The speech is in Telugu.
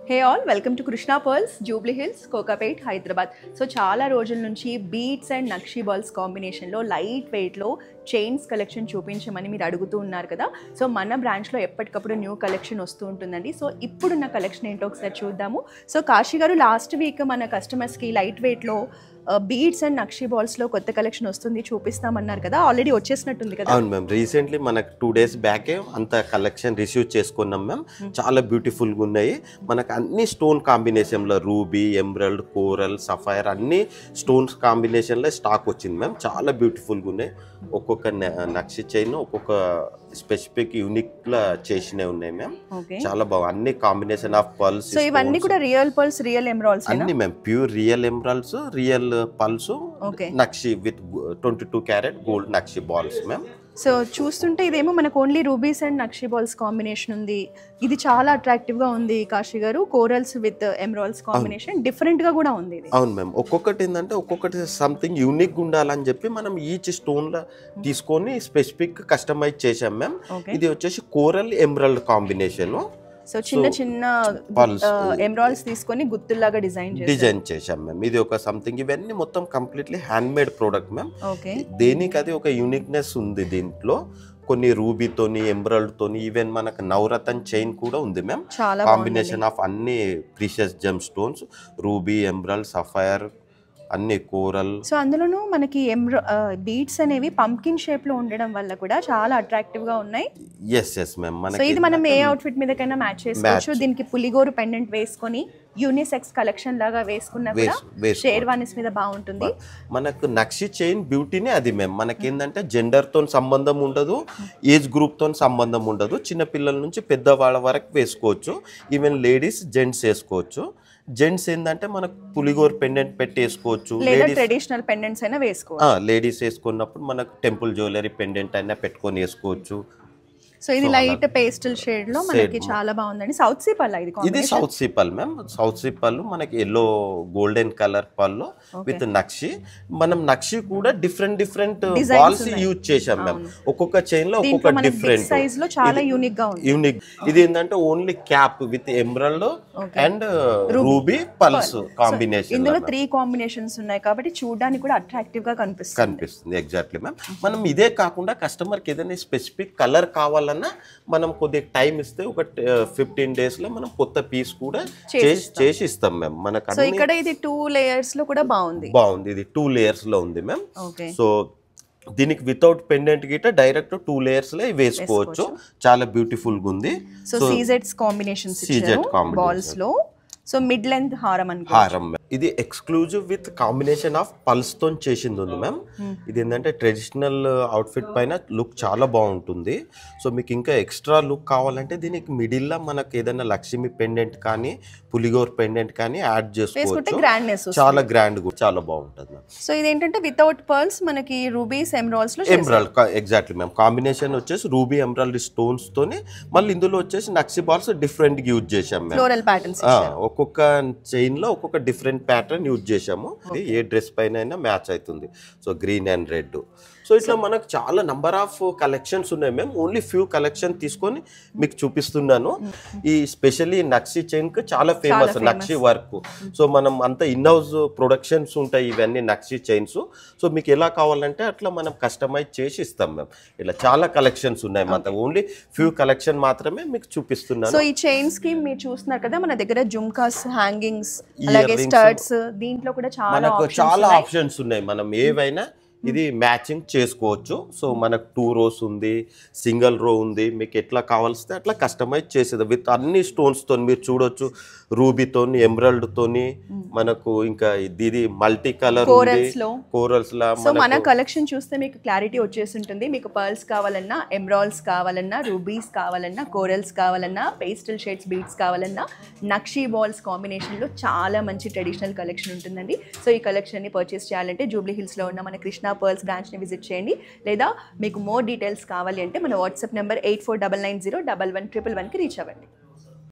Hey all, welcome to Krishna Pearls, Jubilee Hills, Kokapet, Hyderabad. So చాలా రోజుల నుంచి బీడ్స్ అండ్ నక్షి బాల్స్ కాంబినేషన్లో లైట్ వెయిట్లో చైన్స్ కలెక్షన్ చూపించమని మీరు అడుగుతూ ఉన్నారు కదా. సో మన బ్రాంచ్లో ఎప్పటికప్పుడు న్యూ కలెక్షన్ వస్తూ ఉంటుందండి. సో ఇప్పుడున్న కలెక్షన్ ఏంటో ఒకసారి చూద్దాము. సో కాశీ గారు లాస్ట్ వీక్ మన కస్టమర్స్కి లైట్ వెయిట్లో బీడ్స్ అండ్ నక్షి బాల్స్లో కొత్త కలెక్షన్ వస్తుంది చూపిస్తామన్నారు కదా, ఆల్రెడీ వచ్చేసినట్టుంది కదా. అవును మ్యామ్, రీసెంట్లీ మనకు 2 days బ్యాకే అంత కలెక్షన్ రిసీవ్ చేసుకున్నాం మ్యామ్. చాలా బ్యూటిఫుల్గా ఉన్నాయి. మనకు అన్ని స్టోన్ కాంబినేషన్లో రూబీ, ఎమరల్డ్, కోరల్, సఫైర్ అన్ని స్టోన్స్ కాంబినేషన్లో స్టాక్ వచ్చింది మ్యామ్. చాలా బ్యూటిఫుల్గా ఉన్నాయి. ఒక్కొక్క నక్షి చైన్ ఒక్కొక్క స్పెసిఫిక్ యూనిక్ లా చేసినవి ఉన్నాయి మ్యామ్. చాలా బాగుంది. అన్ని కాంబినేషన్ ఆఫ్ పర్ల్స్. సో ఇవన్నీ కూడా రియల్ పర్ల్స్, రియల్ ఎమరాల్డ్స్ అన్ని ma'am, pure real emeralds, real pulse, nakshi with 22 carat gold nakshi balls ma'am. So చూస్తుంటే ఇదేమో మనకు only rubies and nakshi balls combination ఉంది. ఇది చాలా అట్రాక్టివ్ గా ఉంది కాశీ గారు. Corals with emeralds combination different గా కూడా ఉంది. అవును మ్యామ్, ఒక్కొక్కటి ఏంటంటే ఒక్కొక్కటి సంథింగ్ యూనిక్ ఉండాలని చెప్పి మనం ఈచ్ స్టోన్ లా తీసుకొని స్పెసిఫిక్ కస్టమైజ్ చేసాం మ్యామ్. ఇది వచ్చేసి కోరల్ ఎమరాల్డ్ కాంబినేషన్. సో చిన్న చిన్న ఎమరాల్డ్స్ తీసుకొని గుత్తుల్లాగా డిజైన్ చేశాం మ్యామ్. ఇది ఒక సంథింగ్, ఇవన్నీ మొత్తం completely hand made product ma'am. దేనికి అది ఒక యూనిక్నెస్ ఉంది దీంట్లో. కొన్ని రూబీతోని, ఎమరాల్డ్ తోని, ఈవెన్ మనకు నవరత్న చైన్ కూడా ఉంది మ్యామ్. కాంబినేషన్ ఆఫ్ అన్ని precious gem stones, ruby, emerald, sapphire, అన్ని కోరల్. సో అందులోనూ మనకి బీడ్స్ అనేవి పంకిన్ షేప్ లో ఉండడం వల్ల కూడా చాలా అట్రాక్టివ్ గా ఉన్నాయి. Yes ma'am. సో ఇది మనం ఏ అవుట్ఫిట్ మీదకైనా మ్యాచ్ చేసుకోవచ్చు. దీనికి పులిగోరు పెండెంట్ వేసుకొని యూనిసెక్స్ కలెక్షన్ లాగా వేసుకున్నా కూడా షేర్వానీస్ మీద బాగుంటుంది. మనకు నక్షి చైన్ బ్యూటీనే అది మ్యామ్. మనకేందంటే జెండర్ తో సంబంధం ఉండదు, ఏజ్ గ్రూప్ తో సంబంధం ఉండదు. చిన్న పిల్లల నుంచి పెద్దవాళ్ళ వరకు వేసుకోవచ్చు. ఈవెన్ లేడీస్, జెంట్స్ వేసుకోవచ్చు. జెంట్స్ ఏంటంటే మనకు పులిగోర్ పెండెంట్ పెట్టి వేసుకోవచ్చు, ట్రెడిషనల్ పెండెంట్స్ అయినా వేసుకోవచ్చు. లేడీస్ వేసుకున్నప్పుడు మనకు టెంపుల్ జ్యువెలరీ పెండెంట్ అయినా పెట్టుకొని వేసుకోవచ్చు. సో ఇది లైట్ పేస్టల్ షేడ్ లో మనకి చాలా బాగుందండి. సౌత్ సీ పల్ ఇది సౌత్ సీ పల్ మ్యామ్. సౌత్ సీ పళ్ళు మనకి ఎల్లో గోల్డెన్ కలర్ పళ్ళు విత్ నక్షి. మనం నక్షి కూడా డిఫరెంట్ బాల్స్ యూజ్ చేసాం మ్యామ్. ఒక్కొక్క చైన్ లో ఒక్కొక్క డిఫరెంట్ సైజ్ లో చాలా యూనిక్ గా ఉంది. యూనిక్. ఇది ఏంటంటే only cap with emerald and ruby pulse combination. ఇందులో 3 కాంబినేషన్స్ ఉన్నాయి కాబట్టి చూడడానికి కూడా అట్రాక్టివ్ గా కనిపిస్తుంది. Exactly ma'am. మనం ఇదే కాకుండా కస్టమర్ కి ఏదైనా స్పెసిఫిక్ కలర్ కావాలి మనం కొద్దిగా టైం ఇస్తే ఒక 15 days లో మనం కొత్త పీస్ కూడా చేసి ఇస్తాం మ్యామ్. మనకు సో ఇక్కడ ఇది 2 layers లో కూడా బాగుంది. ఇది 2 layers లో ఉంది మ్యామ్. సో దీనికి వితౌట్ పెండెంట్ గిట డైరెక్ట్ 2 layers లో వేసుకోవచ్చు. చాలా బ్యూటిఫుల్ గా ఉంది. సో సీజెడ్స్ కాంబినేషన్స్ బాల్స్ లో. సో మిడ్ లెంత్ హారం ఇది exclusive with combination of pulse తో చేసింది ఉంది మ్యామ్. ఇది ఏంటంటే ట్రెడిషనల్ అవుట్ఫిట్ పైన లుక్ చాలా బాగుంటుంది. సో మీకు ఇంకా ఎక్స్ట్రా లుక్ కావాలంటే దీనికి మిడిల్ లా మనకి ఏదైనా లక్ష్మి పెండెంట్ కానీ పులిగోర్ పెండెంట్ కానీ యాడ్ చేసుకోవచ్చు. చాలా గ్రాండ్ గా చాలా బాగుంటుంది మ్యామ్. సో ఇదేంటంటే వితౌట్ పర్ల్స్ మనకి రూబీస్, ఎమరాల్డ్స్ లో ఎమరాల్డ్. Exactly ma'am. కాంబినేషన్ వచ్చేసి రూబీ, ఎమరాల్డ్ స్టోన్స్ తోని, మళ్ళీ ఇందులో వచ్చేసి నక్షి బాల్స్ డిఫరెంట్ గా యూజ్ చేసాం మ్యామ్. Floral patterns. ఒక్కొక్క చైన్ లో ఒక్కొక్క డిఫరెంట్ ప్యాటర్న్ యూజ్ చేసాము. ఏ డ్రెస్ పైన అయినా మ్యాచ్ అవుతుంది. So green and red. So ఇట్లా మనకు చాలా నంబర్ ఆఫ్ కలెక్షన్స్ ఉన్నాయి మేము. ఓన్లీ ఫ్యూ కలెక్షన్ తీసుకొని మీకు చూపిస్తున్నాను. ఈ స్పెషల్లీ నక్షి చైన్ కు చాలా ఫేమస్ నక్షి వర్క్. సో మనం అంతా ఇన్ హౌస్ ప్రొడక్షన్స్ ఉంటాయి ఇవన్నీ నక్షి చైన్స్. సో మీకు ఎలా కావాలంటే అట్లా మనం కస్టమైజ్ చేసి ఇస్తాం మేము. ఇలా చాలా కలెక్షన్స్ ఉన్నాయి. మన ఓన్లీ ఫ్యూ కలెక్షన్ మాత్రమే మీకు చూపిస్తున్నాను. సో ఈ చైన్స్ కి మీరు చూస్తున్నారు కదా, మన దగ్గర జుమ్కాస్, హ్యాంగింగ్స్, అలాగే స్టడ్స్, దీంట్లో కూడా చాలా ఆప్షన్స్ ఉన్నాయి. మనం ఏవైనా ఇది మ్యాచింగ్ చేసుకోవచ్చు. సో మనకు 2 rows ఉంది, సింగిల్ రో ఉంది. మీకు ఎట్లా కావాల్సితే అట్లా కస్టమైజ్ చేసేది విత్ అన్ని స్టోన్స్ తోని. మీరు చూడొచ్చు రూబీతోని, ఎమరాల్డ్ తోని, మనకు ఇంకా ఇది మల్టీ కలర్ కోరల్స్ లా. సో మన కలెక్షన్ చూస్తే మీకు క్లారిటీ వచ్చేసి ఉంటుంది. మీకు పర్ల్స్ కావాలన్నా, ఎమరాల్డ్స్ కావాలన్నా, రూబీస్ కావాలన్నా, కోరల్స్ కావాలన్నా, పేస్టల్ షేడ్స్ బీడ్స్ కావాలన్నా, నక్షి బాల్స్ కాంబినేషన్ లో చాలా మంచి ట్రెడిషనల్ కలెక్షన్ ఉంటుందండి. సో ఈ కలెక్షన్ ని పర్చేస్ చేయాలంటే జూబ్లీ హిల్స్ లో ఉన్న మన కృష్ణ పర్ల్స్ బ్రాంచ్ ని విజిట్ చేయండి. లేదా మీకు మోర్ డీటెయిల్స్ కావాలి అంటే మన వాట్సాప్ నెంబర్ 8499011111 కి రీచ్ అవ్వండి.